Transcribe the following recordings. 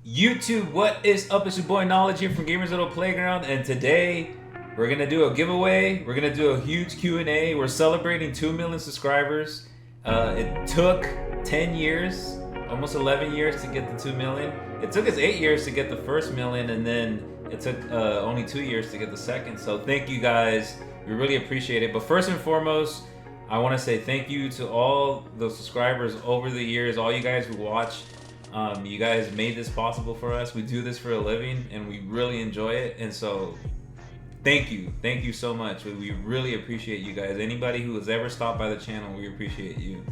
YouTube, what is up? It's your boy Knowledge here from Gamers Little Playground, and today we're gonna do a giveaway. We're gonna do a huge Q&A. We're celebrating 2 million subscribers. It took 10 years, almost 11 years to get the 2 million. It took us 8 years to get the first million, and then it took only 2 years to get the second. So thank you guys. We really appreciate it. But first and foremost, I want to say thank you to all the subscribers over the years, all you guys who watch. You guys made this possible for us. We do this for a living and we really enjoy it, and so thank you so much. We really appreciate you guys. Anybody who has ever stopped by the channel, we appreciate you.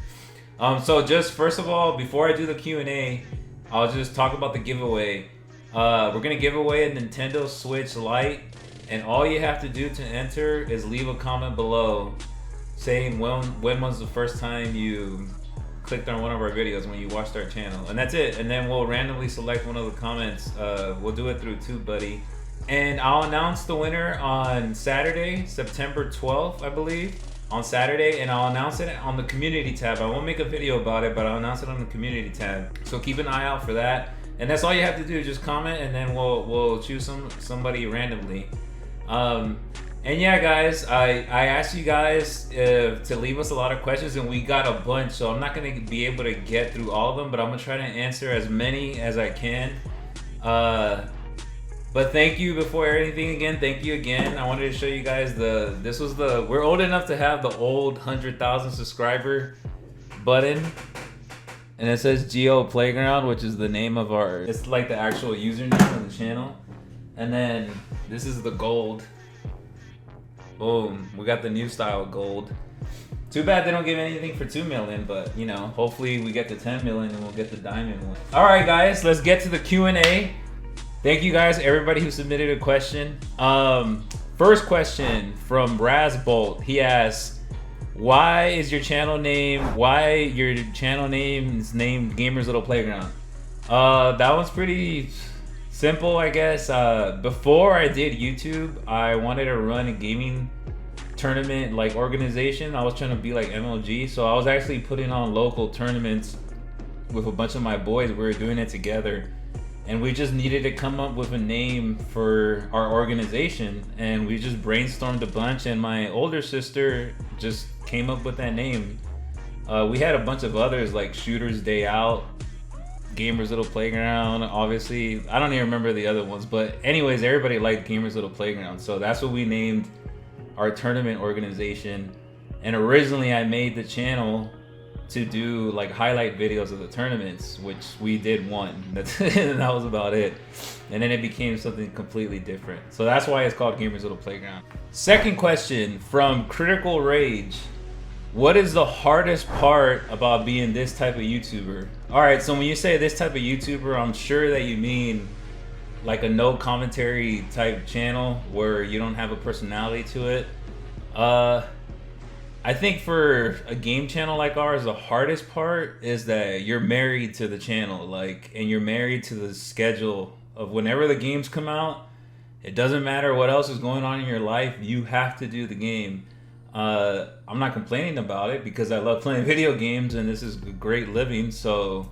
So just first of all, before I do the Q&A, I'll just talk about the giveaway. We're gonna give away a Nintendo Switch Lite, and all you have to do to enter is leave a comment below saying when was the first time you clicked on one of our videos, when you watched our channel, and that's it. And then we'll randomly select one of the comments. We'll do it through TubeBuddy, and I'll announce the winner on Saturday, September 12th, I believe, on Saturday, and I'll announce it on the community tab. I won't make a video about it, but I'll announce it on the community tab, so keep an eye out for that. And that's all you have to do, just comment, and then we'll choose somebody randomly. And yeah, guys, I asked you guys to leave us a lot of questions, and we got a bunch, so I'm not going to be able to get through all of them, but I'm going to try to answer as many as I can. But thank you before anything again. Thank you again. I wanted to show you guys we're old enough to have the old 100,000 subscriber button. And it says GO Playground, which is the name of it's like the actual username of the channel. And then this is the gold. Boom, we got the new style gold. Too bad they don't give anything for 2 million, but you know, hopefully we get to 10 million and we'll get the diamond one. All right, guys, let's get to the Q&A. Thank you guys, everybody who submitted a question. First question from Razbolt. He asks, why your channel name is named Gamers Little Playground? That one's pretty simple, I guess. Before I did YouTube, I wanted to run a gaming tournament like organization. I was trying to be like MLG, so I was actually putting on local tournaments with a bunch of my boys. We were doing it together, and we just needed to come up with a name for our organization, and we just brainstormed a bunch, and my older sister just came up with that name. We had a bunch of others like Shooter's Day Out, Gamers Little Playground, obviously. I don't even remember the other ones, but anyways, everybody liked Gamers Little Playground, so that's what we named our tournament organization. And originally I made the channel to do like highlight videos of the tournaments, which we did one. And that was about it. And then it became something completely different. So that's why it's called Gamers Little Playground. Second question from Critical Rage. What is the hardest part about being this type of YouTuber? All right, so when you say this type of YouTuber, I'm sure that you mean like a no commentary type channel where you don't have a personality to it. I think for a game channel like ours, the hardest part is that you're married to the channel, and you're married to the schedule of whenever the games come out. It doesn't matter what else is going on in your life, you have to do the game. I'm not complaining about it because I love playing video games and this is a great living, so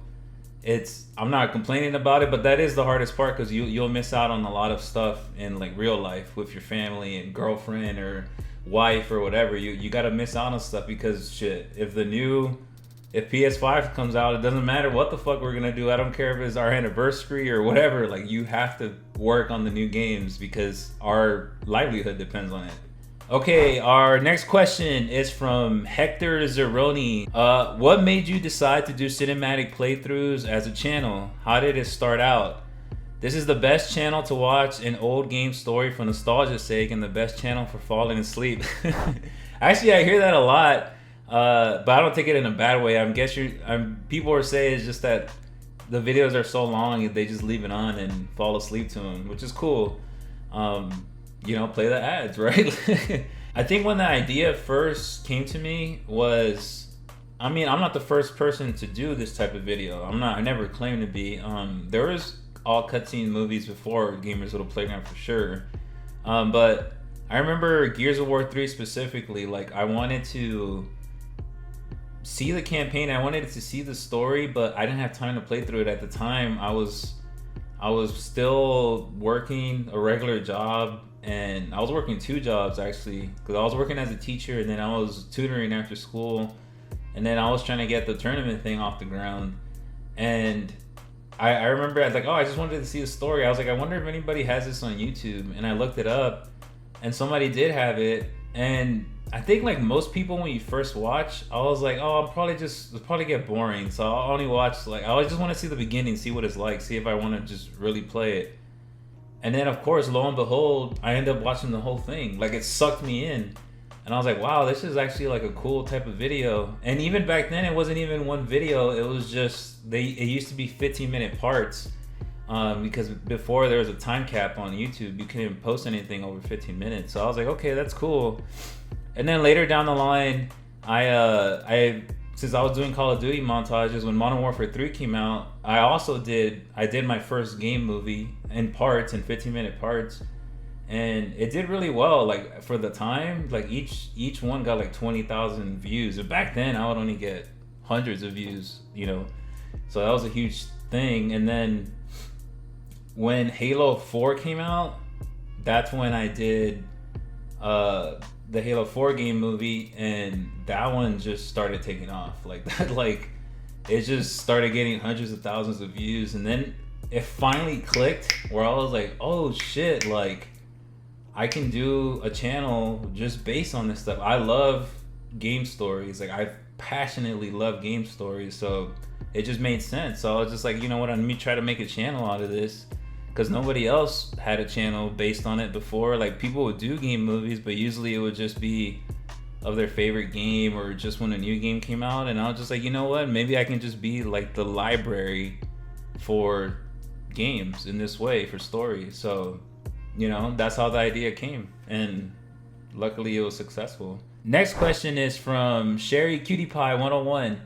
I'm not complaining about it, but that is the hardest part because you'll miss out on a lot of stuff in like real life with your family and girlfriend or wife or whatever. You gotta miss out on stuff because shit, if PS5 comes out, it doesn't matter what the fuck we're gonna do. I don't care if it's our anniversary or whatever, like you have to work on the new games because our livelihood depends on it. Okay, our next question is from Hector Zeroni. What made you decide to do cinematic playthroughs as a channel? How did it start out? This is the best channel to watch an old game story for nostalgia's sake and the best channel for falling asleep. Actually, I hear that a lot, but I don't take it in a bad way. People are saying it's just that the videos are so long they just leave it on and fall asleep to them, which is cool. You know, play the ads, right? I think when the idea first came to me was, I'm not the first person to do this type of video. I never claimed to be. There was all cutscene movies before Gamers Little Playground for sure. But I remember Gears of War 3 specifically, like I wanted to see the campaign, I wanted to see the story, but I didn't have time to play through it at the time. I was I was still working a regular job, and I was working 2 jobs actually, because I was working as a teacher, and then I was tutoring after school, and then I was trying to get the tournament thing off the ground. And I remember I was like, oh, I just wanted to see a story. I was like, I wonder if anybody has this on YouTube, and I looked it up, and somebody did have it. And I think like most people, when you first watch, I was like, oh, it'll probably get boring, so I'll only watch, like, I just want to see the beginning, see what it's like, see if I want to just really play it. And then of course, lo and behold, I ended up watching the whole thing. Like, it sucked me in, and I was like, wow, this is actually like a cool type of video. And even back then, it wasn't even one video, it was just it used to be 15-minute parts, because before there was a time cap on YouTube, you couldn't post anything over 15 minutes. So I was like, okay, that's cool. And then later down the line, I since I was doing Call of Duty montages, when Modern Warfare 3 came out, I did my first game movie in 15-minute parts, and it did really well. Like, for the time, like each one got like 20,000 views. And back then, I would only get hundreds of views, so that was a huge thing. And then when Halo 4 came out, that's when I did the Halo 4 game movie, and that one just started taking off like that. Like, it just started getting hundreds of thousands of views, and then it finally clicked where I was like, oh shit, like, I can do a channel just based on this stuff. I love game stories. Like, I passionately love game stories, so it just made sense. So I was just like, you know what, let me try to make a channel out of this, because nobody else had a channel based on it before. Like, people would do game movies, but usually it would just be of their favorite game, or just when a new game came out. And I was just like, you know what, maybe I can just be like the library for games in this way, for stories. So, that's how the idea came, and luckily it was successful. Next question is from Sherry Cutie Pie 101.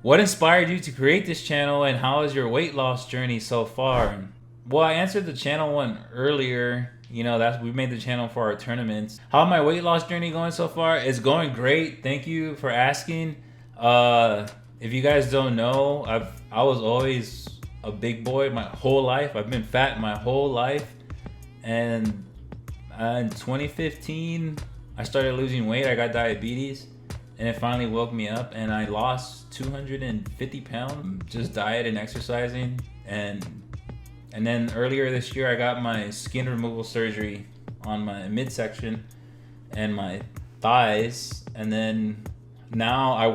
What inspired you to create this channel, and how is your weight loss journey so far? Well, I answered the channel one earlier. We made the channel for our tournaments. How my weight loss journey going so far? It's going great. Thank you for asking. If you guys don't know, I was always a big boy my whole life. I've been fat my whole life. And in 2015, I started losing weight. I got diabetes, and it finally woke me up, and I lost 250 pounds, just diet and exercising. And then earlier this year, I got my skin removal surgery on my midsection and my thighs. And then now I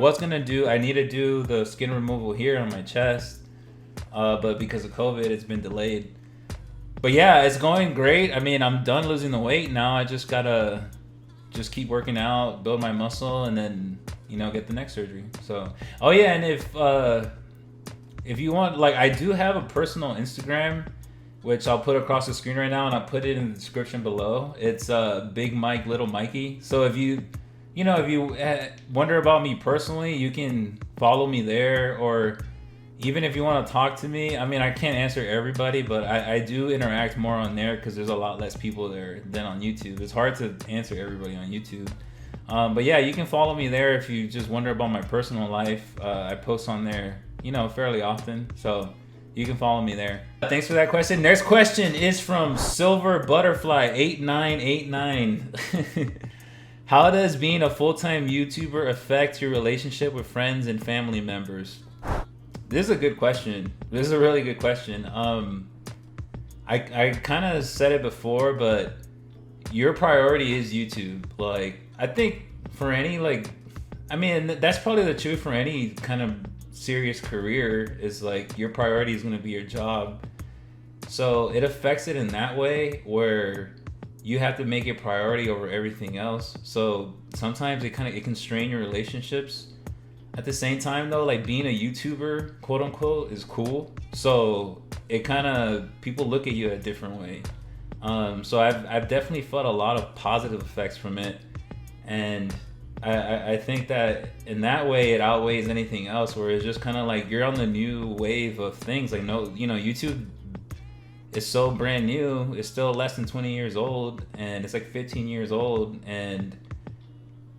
need to do the skin removal here on my chest, but because of COVID, it's been delayed. But yeah, it's going great. I mean, I'm done losing the weight now. I just gotta keep working out, build my muscle, and then, get the next surgery. So, oh yeah, and if you want, like, I do have a personal Instagram, which I'll put across the screen right now, and I'll put it in the description below. It's Big Mike Little Mikey. So if you wonder about me personally, you can follow me there. Or even if you want to talk to me, I mean, I can't answer everybody, but I do interact more on there, because there's a lot less people there than on YouTube. It's hard to answer everybody on YouTube. But yeah, you can follow me there if you just wonder about my personal life. I post on there, fairly often, so you can follow me there. Thanks for that question. Next question is from Silver Butterfly 8989. How does being a full-time YouTuber affect your relationship with friends and family members? This is a good question. This is a really good question. I kind of said it before, but your priority is YouTube. Like, I think for any, that's probably the truth for any kind of serious career, is like your priority is going to be your job. So it affects it in that way, where you have to make it priority over everything else. So sometimes it can strain your relationships. At the same time though, like, being a YouTuber, quote unquote, is cool. So it people look at you a different way. So I've definitely felt a lot of positive effects from it. And I think that in that way it outweighs anything else, where it's just kind of like you're on the new wave of things. Like, YouTube is so brand new. It's still less than 20 years old, and it's like 15 years old. And,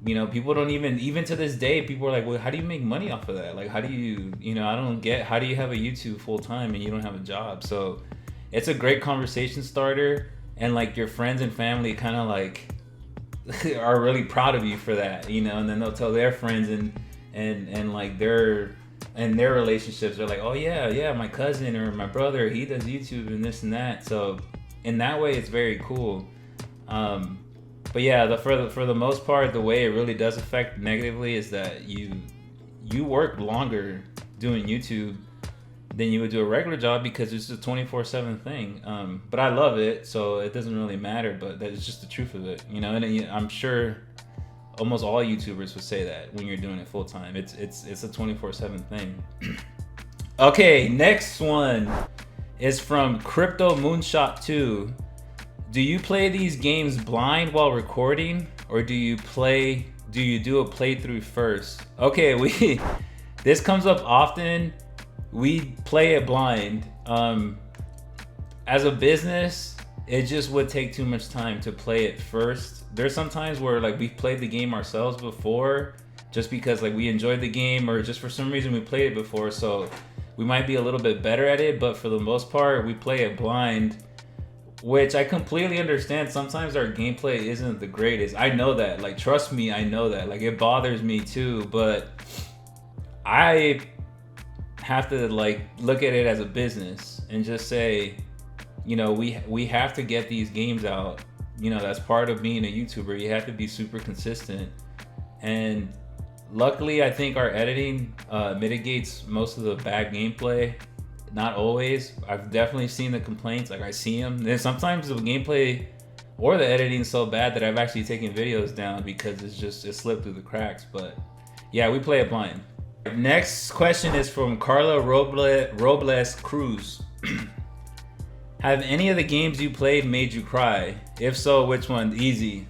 people don't even to this day, people are like, well, how do you make money off of that? Like, how do you, I don't get, how do you have a YouTube full time and you don't have a job? So it's a great conversation starter, and like your friends and family kind of like are really proud of you for that, you know, and then they'll tell their friends, and like their relationships are like, oh yeah, my cousin or my brother, he does YouTube and this and that. So in that way, it's very cool. But yeah, for the most part, the way it really does affect negatively is that you work longer doing YouTube than you would do a regular job, because it's a 24/7 thing. But I love it, so it doesn't really matter. But that's just the truth of it, you know. And I'm sure almost all YouTubers would say that when you're doing it full time, it's a 24/7 thing. Okay, next one is from Crypto Moonshot 2. Do you play these games blind while recording, or do you do a playthrough first? Okay, this comes up often. We play it blind. As a business, it just would take too much time to play it first. There's some times where like we've played the game ourselves before, just because like we enjoyed the game, or just for some reason we played it before, so we might be a little bit better at it. But for the most part, we play it blind, which I completely understand. Sometimes our gameplay isn't the greatest. I know that. Like, trust me, I know that. Like, it bothers me too, but I have to like look at it as a business and just say, you know, we have to get these games out. You know, that's part of being a YouTuber. You have to be super consistent. And luckily, I think our editing mitigates most of the bad gameplay. Not always. I've definitely seen the complaints. Like, I see them. And sometimes the gameplay or the editing is so bad that I've actually taken videos down because it slipped through the cracks. But yeah, we play it blind. Next question is from Carla Robles Cruz. Have any of the games you played made you cry? If so, which one? Easy.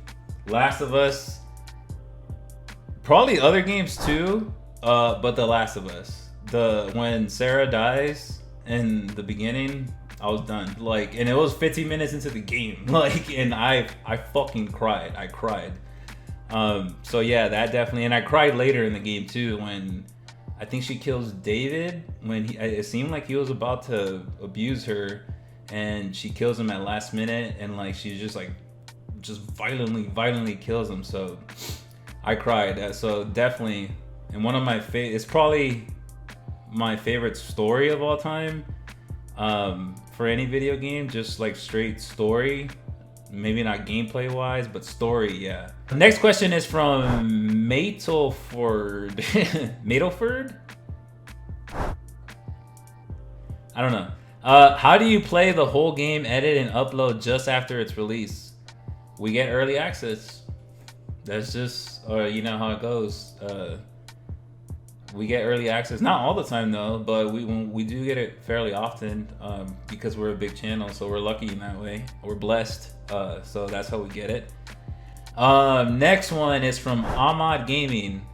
Last of Us. Probably other games too, but The Last of Us. When Sarah dies in the beginning, I was done. Like, and it was 15 minutes into the game. Like, and I fucking cried. I cried. So yeah, that definitely. And I cried later in the game too, when I think she kills David, when it seemed like he was about to abuse her, and she kills him at last minute, and like she's just violently kills him. So I cried. So definitely, and one of my it's probably my favorite story of all time, for any video game. Just like straight story, maybe not gameplay wise, but story. Yeah. Next question is from Matelford. Matelford? I don't know. How do you play the whole game, edit and upload just after it's released? We get early access. That's just, you know how it goes. We get early access, not all the time though, but we do get it fairly often, because we're a big channel, so we're lucky in that way. We're blessed, so that's how we get it. Next one is from Ahmad Gaming.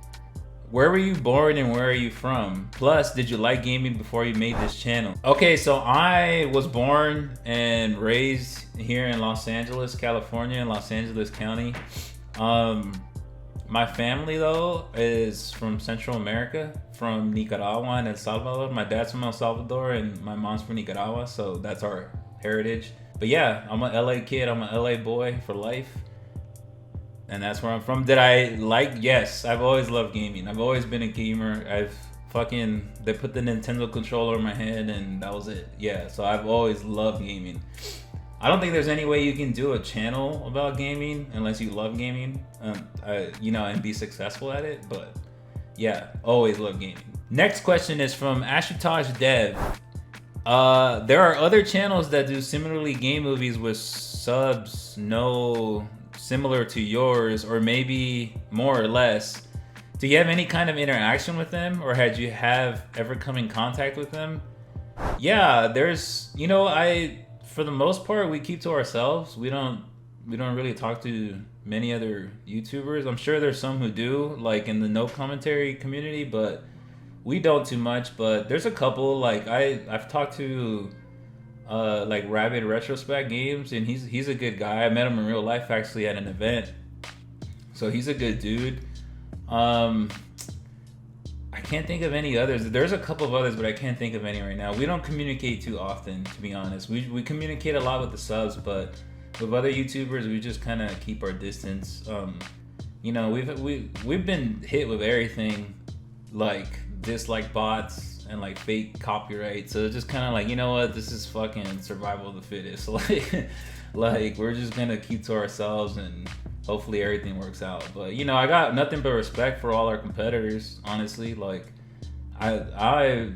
Where were you born and where are you from? Plus, did you like gaming before you made this channel? Okay, so I was born and raised here in Los Angeles, California, in Los Angeles County. My family though is from Central America, from Nicaragua and El Salvador. My dad's from El Salvador and my mom's from Nicaragua, so that's our heritage. But yeah, I'm an LA kid, I'm an LA boy for life. And that's where I'm from. Did I like? Yes, I've always loved gaming. I've always been a gamer. They put the Nintendo controller in my hand and that was it. Yeah, so I've always loved gaming. I don't think there's any way you can do a channel about gaming unless you love gaming, you know, and be successful at it. But yeah, always love gaming. Next question is from Ashutosh Dev. There are other channels that do similarly game movies with subs, similar to yours, or maybe more or less. Do you have any kind of interaction with them, or had you ever come in contact with them? Yeah, there's, you know, for the most part, we keep to ourselves. We don't really talk to many other YouTubers. I'm sure there's some who do, like in the no commentary community, but we don't too much. But there's a couple, like I've talked to like Rabid Retrospect Games, and he's a good guy. I met him in real life actually at an event, so he's a good dude. I can't think of any others. There's a couple of others, but I can't think of any right now. We don't communicate too often, to be honest. We communicate a lot with the subs, but with other YouTubers, we just kind of keep our distance. You know, we've been hit with everything, like dislike bots and like fake copyright. So it's just kind of like, you know what, this is fucking survival of the fittest. Like we're just gonna keep to ourselves and hopefully everything works out. But you know, I got nothing but respect for all our competitors, honestly. Like I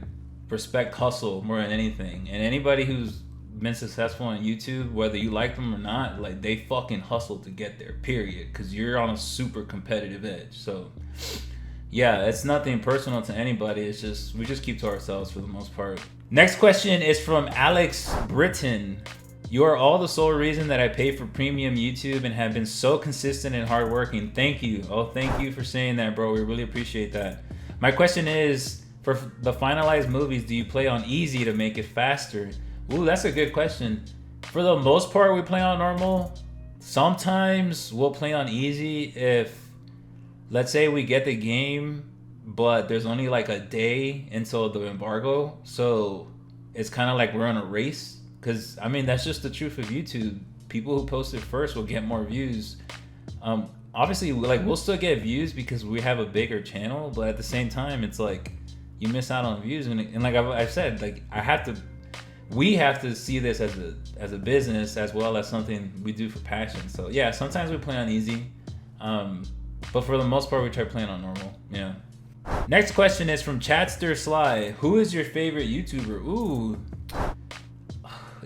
respect hustle more than anything, and anybody who's been successful on YouTube, whether you like them or not, like they fucking hustle to get there, period, because you're on a super competitive edge. So yeah, it's nothing personal to anybody. It's just we just keep to ourselves for the most part. Next question is from Alex Britton. You are all the sole reason that I pay for premium YouTube and have been so consistent and hardworking. Thank you. Oh, thank you for saying that, bro. We really appreciate that. My question is, for the finalized movies, do you play on easy to make it faster? Ooh, that's a good question. For the most part, we play on normal. Sometimes we'll play on easy if, let's say we get the game, but there's only like a day until the embargo. So it's kind of like we're on a race. Because, I mean, that's just the truth of YouTube. People who post it first will get more views. Obviously, like, we'll still get views because we have a bigger channel. But at the same time, it's like, you miss out on views. And like I've said, like, we have to see this as a business as well as something we do for passion. So, yeah, sometimes we play on easy. But for the most part, we try playing on normal. Yeah. Next question is from Chatster Sly. Who is your favorite YouTuber? Ooh.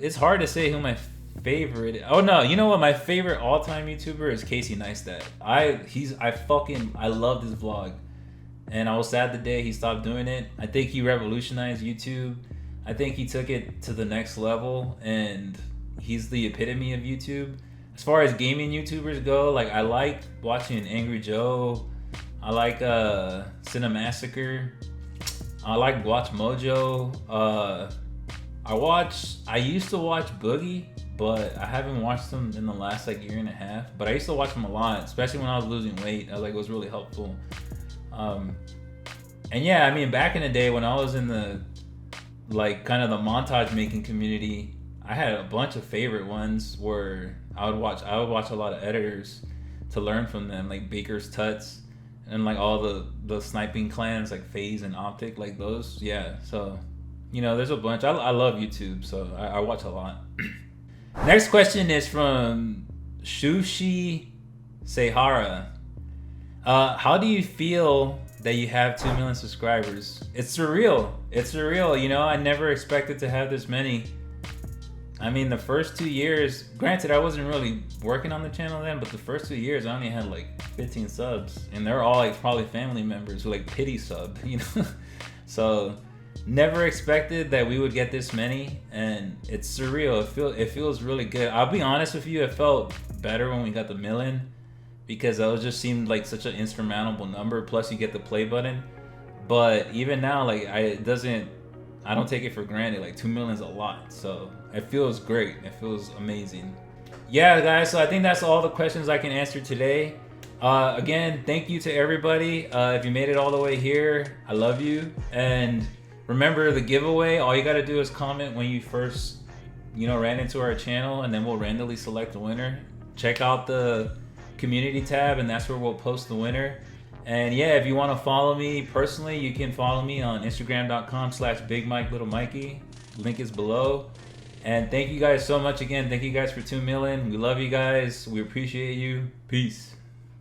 It's hard to say who my favorite. Oh no, you know what? My favorite all-time YouTuber is Casey Neistat. I loved his vlog, and I was sad the day he stopped doing it. I think he revolutionized YouTube. I think he took it to the next level, and he's the epitome of YouTube. As far as gaming YouTubers go, like I like watching Angry Joe. I like Cinemassacre. I like Watch Mojo. I used to watch Boogie, but I haven't watched him in the last like year and a half. But I used to watch him a lot, especially when I was losing weight. It was really helpful. And yeah, I mean, back in the day when I was in the like kind of the montage making community, I had a bunch of favorite ones where I would watch a lot of editors to learn from them, like Baker's Tuts and like all the sniping clans like FaZe and Optic, like those. Yeah, so you know, there's a bunch. I love YouTube, so I watch a lot. Next question is from Shushi Sehara. How do you feel that you have 2 million subscribers? It's surreal. It's surreal. You know, I never expected to have this many. I mean, the first 2 years, granted, I wasn't really working on the channel then, but the first 2 years, I only had like 15 subs. And they're all like probably family members who like pity sub, you know? So never expected that we would get this many, and it's surreal. It feels really good. I'll be honest with you, it felt better when we got the million because that just seemed like such an insurmountable number. Plus, you get the play button. But even now, like I don't take it for granted. Like 2 million is a lot, so it feels great. It feels amazing. Yeah, guys. So I think that's all the questions I can answer today. Again, thank you to everybody. If you made it all the way here, I love you. And remember the giveaway. All you got to do is comment when you first, ran into our channel, and then we'll randomly select the winner. Check out the community tab, and that's where we'll post the winner. And yeah, if you want to follow me personally, you can follow me on Instagram.com/BigMikeLittleMikey. Link is below. And thank you guys so much again. Thank you guys for 2 million. We love you guys. We appreciate you. Peace.